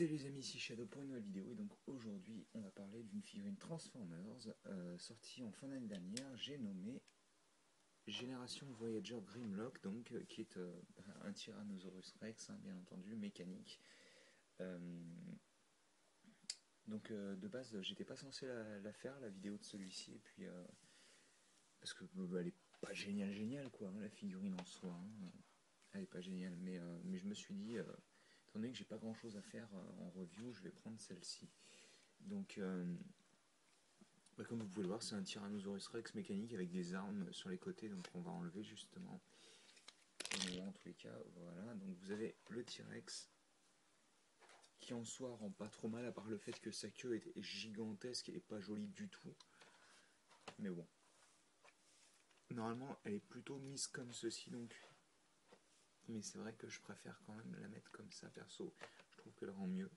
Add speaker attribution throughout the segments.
Speaker 1: Salut les amis, ici Shadow pour une nouvelle vidéo et donc aujourd'hui on va parler d'une figurine Transformers sortie en fin d'année dernière. J'ai nommé Génération Voyager Grimlock, donc qui est un Tyrannosaurus Rex, hein, bien entendu, mécanique. Euh, de base j'étais pas censé la faire, la vidéo de celui-ci, et puis parce que elle est pas géniale quoi, hein, la figurine en soi, hein, elle est pas géniale, mais je me suis dit, étant donné que j'ai pas grand chose à faire en review, je vais prendre celle-ci. Donc, comme vous pouvez le voir, c'est un Tyrannosaurus Rex mécanique avec des armes sur les côtés, donc on va enlever justement. En tous les cas, voilà. Donc vous avez le T-Rex qui en soi rend pas trop mal, à part le fait que sa queue est gigantesque et pas jolie du tout. Mais bon. Normalement, elle est plutôt mise comme ceci, donc. Mais c'est vrai que je préfère quand même la mettre comme ça, perso. Je trouve qu'elle rend mieux.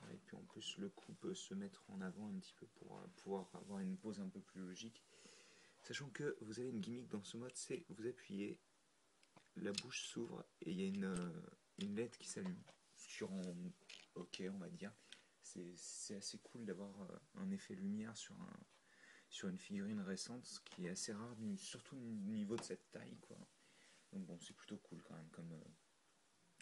Speaker 1: Et puis en plus, le coup peut se mettre en avant un petit peu pour pouvoir avoir une pose un peu plus logique. Sachant que vous avez une gimmick dans ce mode, c'est vous appuyez, la bouche s'ouvre et il y a une LED qui s'allume. Sur un OK, on va dire. C'est assez cool d'avoir un effet lumière sur une figurine récente, ce qui est assez rare, surtout au niveau de cette taille, quoi. Donc bon, c'est plutôt cool quand même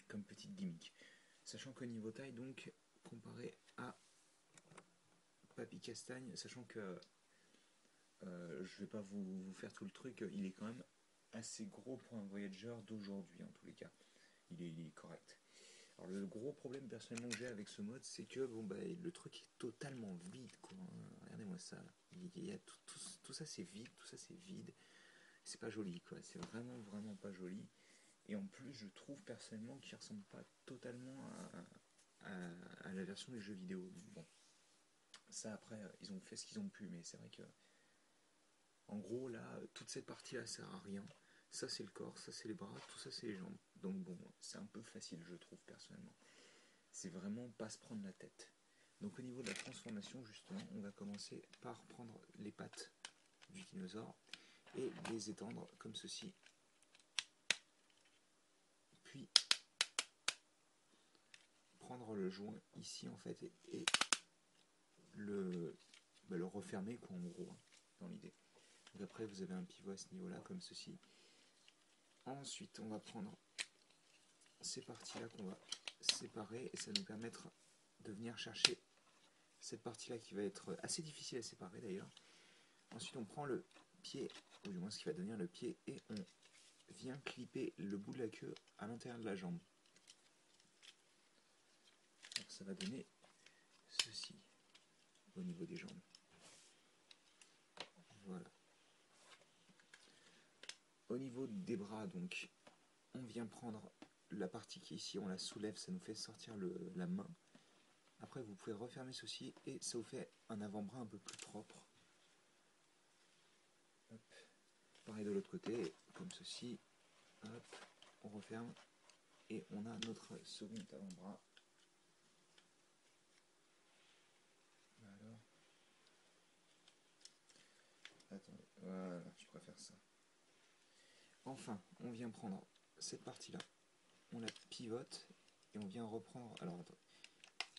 Speaker 1: comme petite gimmick. Sachant que niveau taille, donc, comparé à Papy Castagne, sachant que je vais pas vous faire tout le truc, il est quand même assez gros pour un Voyager d'aujourd'hui en tous les cas. Il est correct. Alors le gros problème personnellement que j'ai avec ce mode, c'est que bon, le truc est totalement vide, quoi. Regardez-moi ça. Il y a tout ça c'est vide, tout ça c'est vide. C'est pas joli, quoi. C'est vraiment pas joli. Et en plus, je trouve personnellement qu'il ressemble pas totalement à la version des jeux vidéo. Bon, ça après, ils ont fait ce qu'ils ont pu, mais c'est vrai que en gros, là, toute cette partie-là sert à rien. Ça, c'est le corps, ça, c'est les bras, tout ça, c'est les jambes. Donc bon, c'est un peu facile, je trouve, personnellement. C'est vraiment pas se prendre la tête. Donc au niveau de la transformation, justement, on va commencer par prendre les pattes du dinosaure et les étendre comme ceci. Puis prendre le joint ici, en fait, et le refermer, quoi, en gros, hein, dans l'idée. Donc après, vous avez un pivot à ce niveau-là, comme ceci. Ensuite, on va prendre ces parties-là qu'on va séparer et ça va nous permettre de venir chercher cette partie-là qui va être assez difficile à séparer d'ailleurs. Ensuite, on prend le pied, ou du moins ce qui va devenir le pied, et on vient clipper le bout de la queue à l'intérieur de la jambe. Alors, ça va donner ceci au niveau des jambes. Voilà. Au niveau des bras, donc, on vient prendre la partie qui est ici, on la soulève, ça nous fait sortir la main. Après, vous pouvez refermer ceci et ça vous fait un avant-bras un peu plus propre. Hop. Pareil de l'autre côté, comme ceci. Hop, on referme et on a notre second avant-bras. Alors, attendez, voilà, je préfère ça. Enfin, on vient prendre cette partie-là, on la pivote et on vient reprendre. Alors, attends,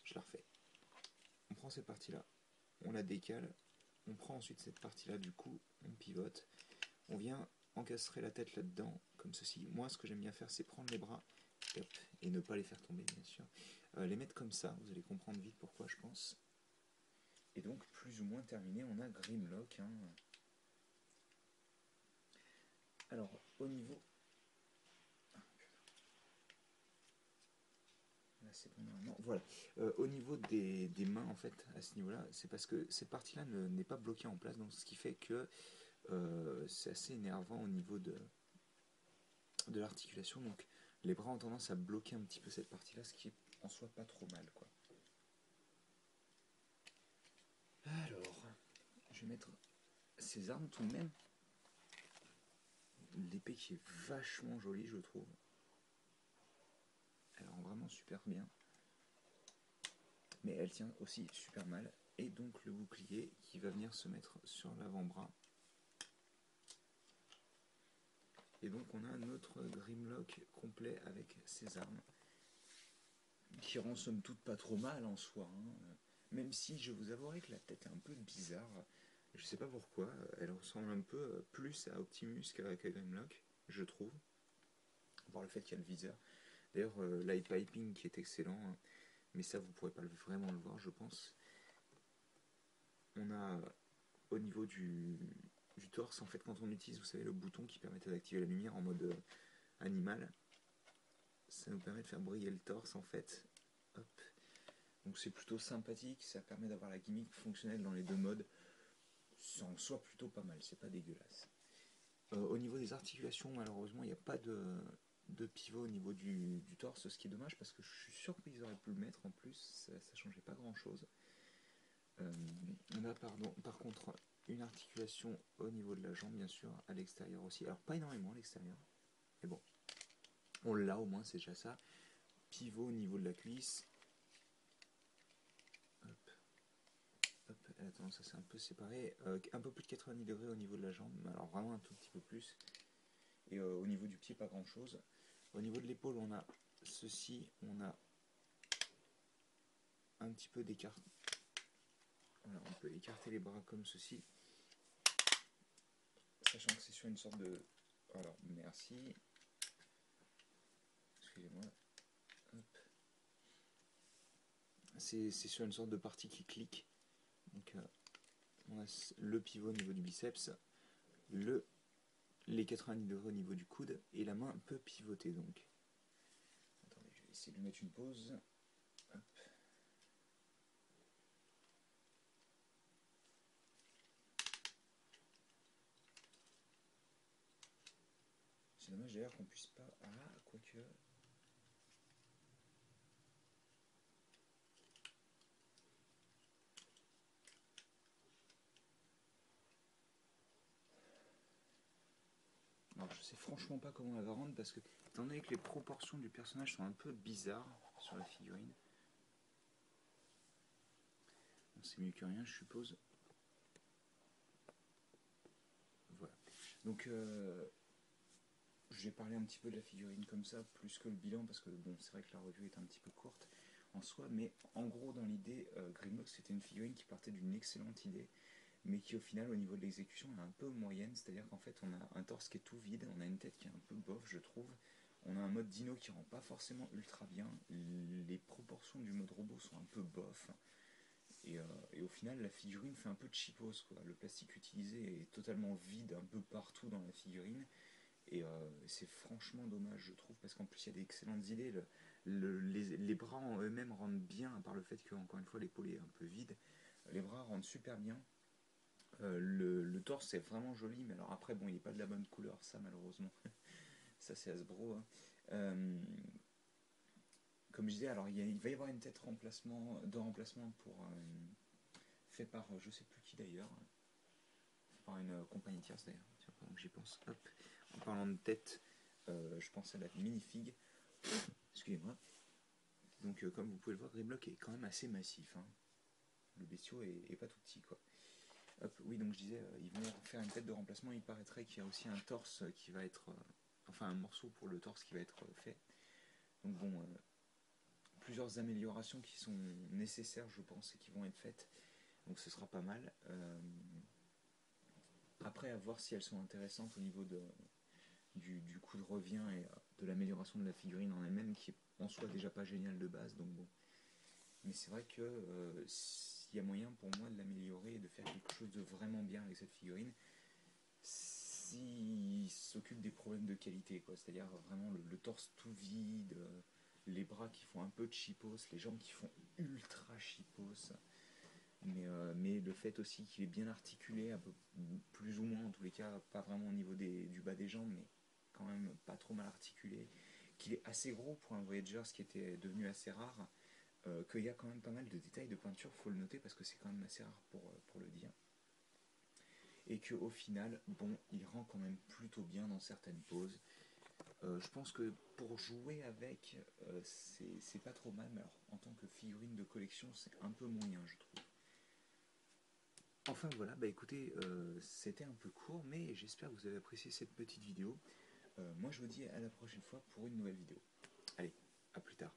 Speaker 1: je la refais. On prend cette partie-là, on la décale, on prend ensuite cette partie-là, du coup, on pivote, on vient encastrer la tête là-dedans, comme ceci. Moi, ce que j'aime bien faire, c'est prendre les bras et ne pas les faire tomber, bien sûr. Les mettre comme ça, vous allez comprendre vite pourquoi, je pense. Et donc, plus ou moins terminé, on a Grimlock. Hein. Alors, au niveau... Là, c'est bon, normalement. Voilà. Au niveau des mains, en fait, à ce niveau-là, c'est parce que cette partie-là n'est pas bloquée en place, donc ce qui fait que c'est assez énervant au niveau de l'articulation. Donc, les bras ont tendance à bloquer un petit peu cette partie-là, ce qui est en soi pas trop mal, quoi. Alors, je vais mettre ces armes tout de même. L'épée qui est vachement jolie, je trouve. Elle rend vraiment super bien. Mais elle tient aussi super mal. Et donc le bouclier qui va venir se mettre sur l'avant-bras. Et donc on a notre Grimlock complet avec ses armes. qui rend somme toute pas trop mal en soi, hein. Même si je vous avouerai que la tête est un peu bizarre. Je sais pas pourquoi, elle ressemble un peu plus à Optimus qu'à Grimlock, je trouve. Par le fait qu'il y a le viseur. D'ailleurs, l'eye piping qui est excellent, hein, mais ça vous pourrez pas vraiment le voir, je pense. On a au niveau du torse, en fait, quand on utilise, vous savez, le bouton qui permettait d'activer la lumière en mode animal, ça nous permet de faire briller le torse, en fait. Hop. Donc c'est plutôt sympathique, ça permet d'avoir la gimmick fonctionnelle dans les deux modes. C'est en soi plutôt pas mal, c'est pas dégueulasse. Au niveau des articulations, malheureusement, il n'y a pas de pivot au niveau du torse, ce qui est dommage parce que je suis sûr qu'ils auraient pu le mettre en plus, ça changeait pas grand chose. On a par contre une articulation au niveau de la jambe, bien sûr, à l'extérieur aussi. Alors, pas énormément à l'extérieur, mais bon, on l'a au moins, c'est déjà ça. Pivot au niveau de la cuisse. Hop, hop, attends, ça c'est un peu séparé. Un peu plus de 90 degrés au niveau de la jambe, alors vraiment un tout petit peu plus. Et au niveau du pied, pas grand chose. Au niveau de l'épaule, on a ceci, on a un petit peu d'écart. Voilà, on peut écarter les bras comme ceci. Sachant que c'est sur une sorte de... Alors, merci. Excusez-moi. C'est sur une sorte de partie qui clique. Donc, on a le pivot au niveau du biceps, les 90 degrés au niveau du coude, et la main peut pivoter donc. Attendez, je vais essayer de lui mettre une pause. Hop. C'est dommage d'ailleurs qu'on puisse pas... Ah, quoique... Alors je sais franchement pas comment la va rendre parce que, étant donné que les proportions du personnage sont un peu bizarres sur la figurine, bon, c'est mieux que rien je suppose. Voilà. Donc je vais parler un petit peu de la figurine comme ça, plus que le bilan, parce que bon, c'est vrai que la revue est un petit peu courte en soi, mais en gros dans l'idée, Grimlock c'était une figurine qui partait d'une excellente idée, mais qui au final au niveau de l'exécution est un peu moyenne, c'est-à-dire qu'en fait on a un torse qui est tout vide, on a une tête qui est un peu bof je trouve, on a un mode dino qui rend pas forcément ultra bien, les proportions du mode robot sont un peu bof, et au final la figurine fait un peu cheapos quoi. Le plastique utilisé est totalement vide un peu partout dans la figurine, et c'est franchement dommage je trouve, parce qu'en plus il y a d'excellentes idées, les bras en eux-mêmes rendent bien, à part le fait que encore une fois l'épaule est un peu vide, les bras rendent super bien. Le torse est vraiment joli, mais alors après, bon, il n'est pas de la bonne couleur, ça malheureusement. Ça, c'est Hasbro, hein. Comme je disais, alors il va y avoir une tête de remplacement fait par je sais plus qui d'ailleurs, fait par une compagnie tierce d'ailleurs. Tiens, pendant que j'y pense, hop. En parlant de tête, je pense à la minifig. Excusez-moi. Donc, comme vous pouvez le voir, Grimlock est quand même assez massif, hein. Le bestiau est pas tout petit, quoi. Hop, oui, donc je disais, ils vont faire une tête de remplacement. Il paraîtrait qu'il y a aussi un torse qui va être... enfin, un morceau pour le torse qui va être fait. Donc bon, plusieurs améliorations qui sont nécessaires, je pense, et qui vont être faites. Donc ce sera pas mal. Après, à voir si elles sont intéressantes au niveau du coup de revient et de l'amélioration de la figurine en elle-même, qui est en soi déjà pas génial de base. Donc bon. Mais c'est vrai que s'il y a moyen pour moi de l'améliorer et de faire quelque chose de vraiment bien avec cette figurine, s'il s'occupe des problèmes de qualité, quoi. C'est-à-dire vraiment le torse tout vide, les bras qui font un peu cheapos, les jambes qui font ultra cheapos, mais le fait aussi qu'il est bien articulé, un peu, plus ou moins en tous les cas, pas vraiment au niveau du bas des jambes, mais quand même pas trop mal articulé, qu'il est assez gros pour un Voyager, ce qui était devenu assez rare, qu'il y a quand même pas mal de détails de peinture, faut le noter parce que c'est quand même assez rare pour le dire. Et qu'au final, bon, il rend quand même plutôt bien dans certaines poses. Je pense que pour jouer avec, c'est pas trop mal, mais alors en tant que figurine de collection, c'est un peu moyen, je trouve. Enfin voilà, bah écoutez, c'était un peu court, mais j'espère que vous avez apprécié cette petite vidéo. Moi je vous dis à la prochaine fois pour une nouvelle vidéo. Allez, à plus tard.